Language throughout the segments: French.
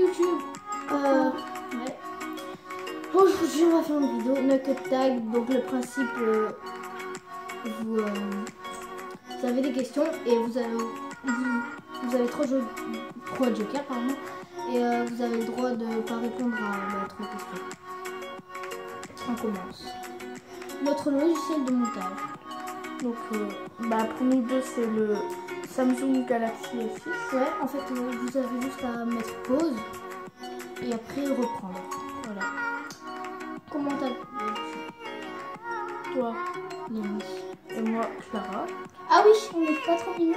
YouTube. Ouais. Aujourd'hui, on va faire une vidéo Nugget Tag. Donc, le principe, vous avez des questions et vous avez trois jokers, pardon. Et vous avez le droit de ne pas répondre à votre question. On commence. Notre logiciel de montage. Donc, pour nous deux, c'est le Samsung Galaxy S6. Ouais, en fait, vous avez juste à mettre pause et après reprendre. Voilà. Comment t'appelles? Toi, Lémi. et moi, Clara. Ah oui, on n'est pas trop mignons.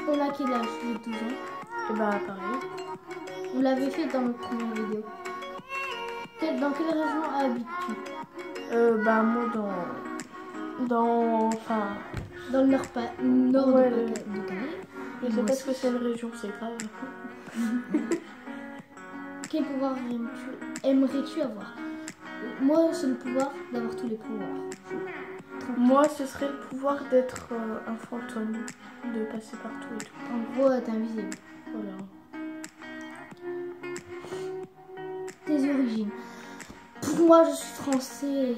On a quel âge? J'ai 12 ans. Et pareil. On l'avait fait dans notre première vidéo. Dans quelle région habites-tu? Moi, dans dans le nord ouais, de Paris. Je sais pas ce que c'est une région, c'est grave. Quel pouvoir aimerais-tu avoir? Moi, c'est le pouvoir d'avoir tous les pouvoirs. Moi, ce serait le pouvoir d'être un fantôme, de passer partout et tout. En gros, t'es invisible. Voilà. Tes origines. Pour moi, je suis français.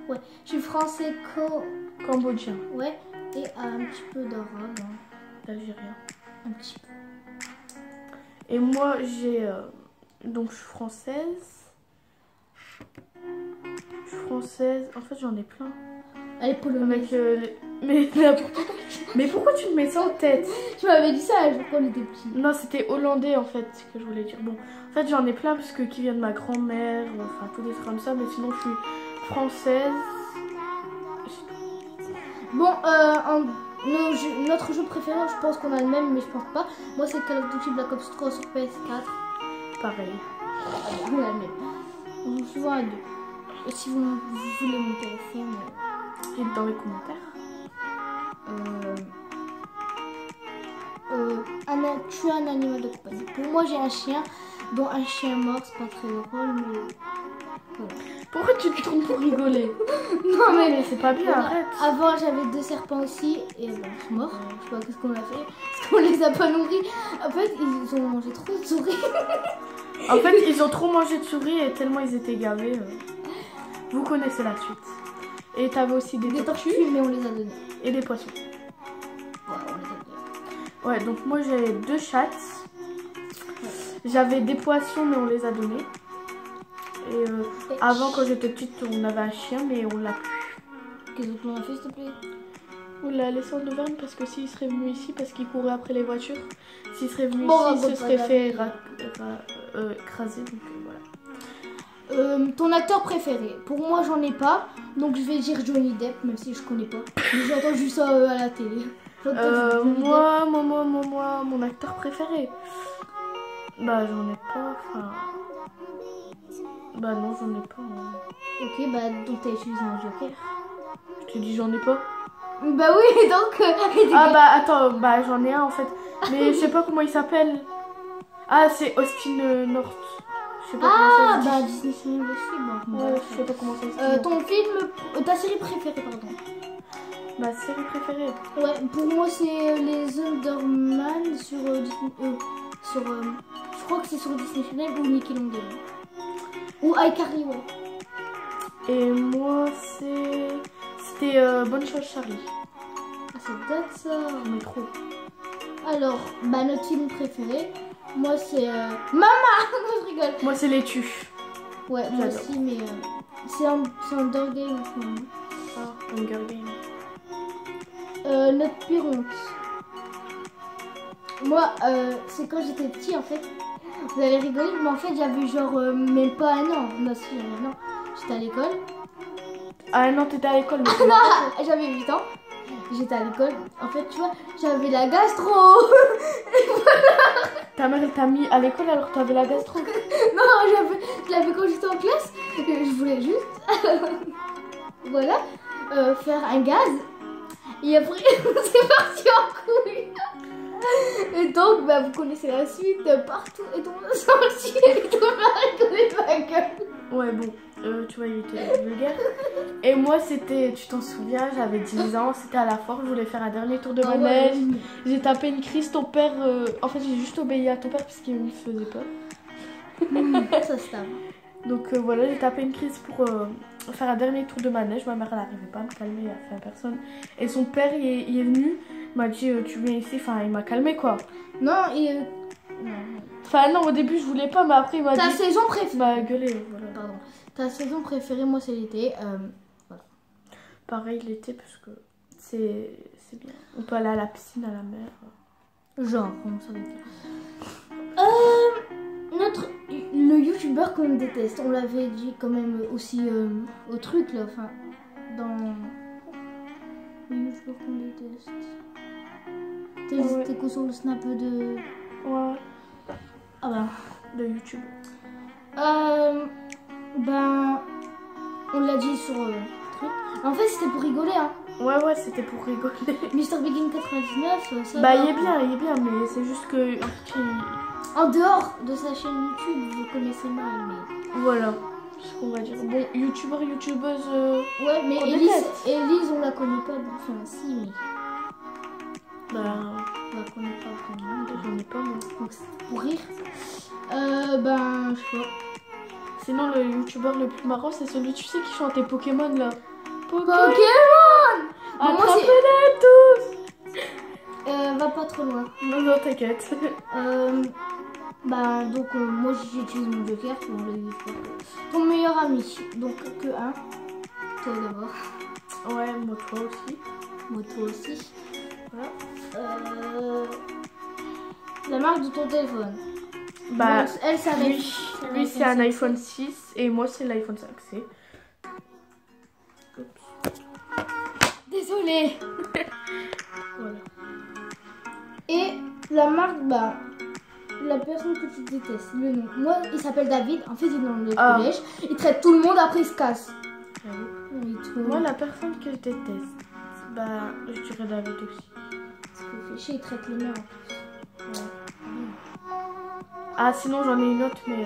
Ouais, je suis français Cambodgien. Ouais, et un petit peu d'arabe. D'Algérien. Un petit peu. Et moi, donc, je suis française. En fait, j'en ai plein. Elle est polonaise. Mais pourquoi tu me mets ça en tête? Tu m'avais dit ça quand on était petit. Non, c'était hollandais en fait que je voulais dire. Bon, en fait, j'en ai plein parce que qui vient de ma grand-mère, enfin, tout des trucs comme ça. Mais sinon, je suis française. Bon, notre jeu préféré, je pense qu'on a le même, mais je pense pas. Moi, c'est Call of Duty Black Ops 3 sur PS4. Pareil. On a le même. On joue souvent à deux. Et si vous voulez m'intéresser, dites dans les commentaires. Tu as un animal de compagnie. Pour moi, j'ai un chien, dont un chien mort, c'est pas très drôle, mais voilà. Pourquoi tu te trompes pour rigoler? Non, mais c'est pas bien, arrête. Avant, j'avais 2 serpents aussi, et ils sont morts. Je sais pas qu'est-ce qu'on a fait, parce qu'on les a pas nourris. En fait, ils ont mangé trop de souris. En fait, ils ont trop mangé de souris et tellement ils étaient gavés. Vous connaissez la suite. Et t'avais aussi des tortues, mais on les a donnés. Et des poissons. Ouais, on les a donnés. Ouais, donc moi j'avais 2 chattes. Ouais. J'avais des poissons, mais on les a donnés. Et avant, quand j'étais petite, on avait un chien, mais on l'a plus. Qu'est-ce qu'on a fait, s'il te plaît? On l'a laissé en auvergne parce que s'il serait venu ici, parce qu'il courait après les voitures, s'il serait venu ici, il se serait fait écraser. Donc voilà. Ton acteur préféré? Pour moi, j'en ai pas, donc je vais dire Johnny Depp, même si je connais pas. Mais j'ai entendu ça à la télé. Mon acteur préféré. J'en ai pas, enfin. Non, j'en ai pas. Ok, donc t'as utilisé un joker. Je te dis, j'en ai pas. Bah oui, donc. Attends, j'en ai un en fait. Mais je sais pas comment il s'appelle. Ah, c'est Austin North. Je sais pas comment ça se dit. Disney Channel aussi. Ouais, je sais pas comment ça se dit. Ton film, ta série préférée, pardon. Ma série préférée? Ouais, pour moi, c'est les Underman sur Disney. Je crois que c'est sur Disney Channel ou Nickelodeon. Ou iCarly, ouais. Et moi, c'était Bonne Chose Charlie. Ah, c'est date ça. Mais trop. Alors, notre film préféré, moi c'est Maman. Non, je rigole. Moi c'est Les Tuches. Ouais, moi aussi, mais c'est un Hunger Game en ce moment. Ah, Hunger Game. Notre pire honte. Moi, c'est quand j'étais petit en fait. Vous allez rigoler, mais en fait j'avais genre même pas un an. Non, si, j'avais un an. J'étais à l'école. Ah non, t'étais à l'école. Mais non, j'avais 8 ans. J'étais à l'école. En fait, tu vois, j'avais la gastro. Et voilà. Ta mère t'a mis à l'école alors que t'avais la gastro? Non, je l'avais quand j'étais en classe. Je voulais juste, voilà, faire un gaz. Et après, c'est parti en couille. Et donc, vous connaissez la suite. Partout est tombé sorti et tout le monde a rigolé de ma gueule. Ouais, bon. tu vois, il était vulgaire. Et moi, c'était, tu t'en souviens, j'avais 10 ans, c'était à la force, je voulais faire un dernier tour de manège. Ouais. J'ai tapé une crise, ton père. En fait, j'ai juste obéi à ton père parce qu'il me faisait peur. Ça se tape. Donc voilà, j'ai tapé une crise pour faire un dernier tour de manège. Ma mère, elle n'arrivait pas à me calmer, elle a fait à personne. Et son père, il est venu, il m'a dit tu viens ici, enfin, il m'a calmé quoi. Non, Enfin, non, au début, je voulais pas, mais après, il m'a dit. Ta saison préférée. Il m'a gueulé, voilà. Pardon. Ta saison préférée, moi, c'est l'été. Voilà. Pareil, l'été, parce que c'est bien. On peut aller à la piscine, à la mer. Genre, comment ça va être le youtubeur qu'on déteste, on l'avait dit quand même aussi au truc là, enfin, dans le youtubeur qu'on déteste. T'es quoi sur le snap de... Ouais. Ah bah. De YouTube. Ben, on l'a dit sur le truc. En fait, c'était pour rigoler, hein. Ouais, c'était pour rigoler. Mr Begin 99, ça bah, va. il est bien, mais c'est juste que... En dehors de sa chaîne YouTube, vous connaissez mal, mais... Voilà, c'est ce qu'on va dire. Bon, youtubeur, youtubeuse... Ouais, mais Elise, on la connaît pas. Enfin, si, mais... Bah... On la connaît pas vraiment. J'en ai pas, moi. Donc, c'est pour rire. Ben, je sais pas. Sinon, le youtubeur le plus marrant, c'est celui, tu sais, qui chantait Pokémon, là. Pokémon Attrapez-les tous. Va pas trop loin. Non, t'inquiète. Bah, donc, moi, j'utilise mon joker pour le youtubeur. Ton meilleur ami. Donc, que un. Toi, d'abord. Ouais, moi, toi aussi. Moi, toi aussi. Voilà. La marque de ton téléphone. Bah, bon, elle, ça lui c'est un iPhone 6 et moi, c'est l'iPhone 5C. Désolée. Voilà. Et la marque, bah, la personne que tu détestes, le nom. Moi, il s'appelle David. En fait, il est dans le collège. Il traite tout le monde, après il se casse. Moi, la personne que je déteste, bah, je dirais David aussi. Parce qu'il fait chier, il traite les mères en plus. Ouais. Ah, sinon j'en ai une autre, mais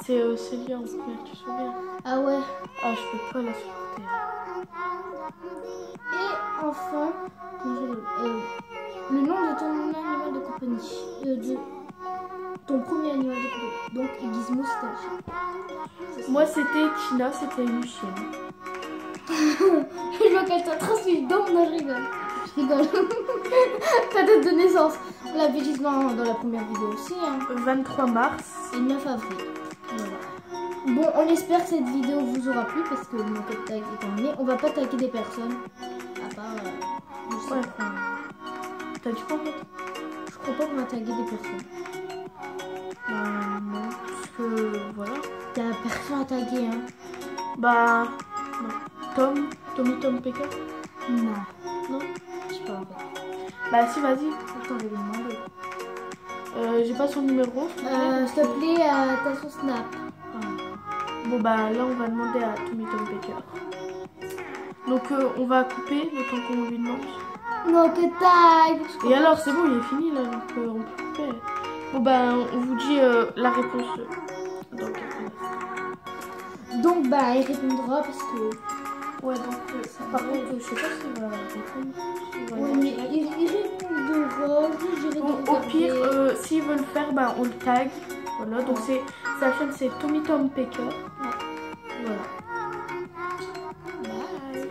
c'est Célia en première, tu te souviens? Ah ouais. Ah, je peux pas la supporter. Et enfin, le nom de ton animal de compagnie. De ton premier animal de compagnie. Donc, Gizmo, c'était un chien. Moi, c'était Tina, c'était une chienne. Je vois qu'elle t'a transmis donc, non, je rigole. Je rigole. Ta date de naissance. On l'avait dit dans la première vidéo aussi. Hein. 23 mars. Et 9 avril. Voilà. Bon, on espère que cette vidéo vous aura plu parce que mon code tag est terminé. On va pas taguer des personnes. À part... ouais. T'as dit quoi en fait? Je crois pas qu'on va taguer des personnes. Non, parce que voilà. T'as personne à taguer, hein? Bah... non. Tommy Tom Baker? Non. Non? Je sais pas en fait. Bah si, vas-y. Attends, je vais lui demander. J'ai pas son numéro. S'il te plaît, t'as son snap. Bon bah là on va demander à Tommy Tom Baker. Donc on va couper le temps qu'on lui demande. Non, que tag. Et alors c'est bon, il est fini là, donc on peut couper. Bon bah on vous dit la réponse dans quelques instants. Donc bah il répondra parce que... Ouais, donc par contre je sais pas s'il va répondre. Oui, mais il répondra. Bon, au pire, s'ils veulent faire, bah on le tag. Voilà, donc sa chaîne c'est Tommy Tom Baker. Ouais. Voilà. Bye.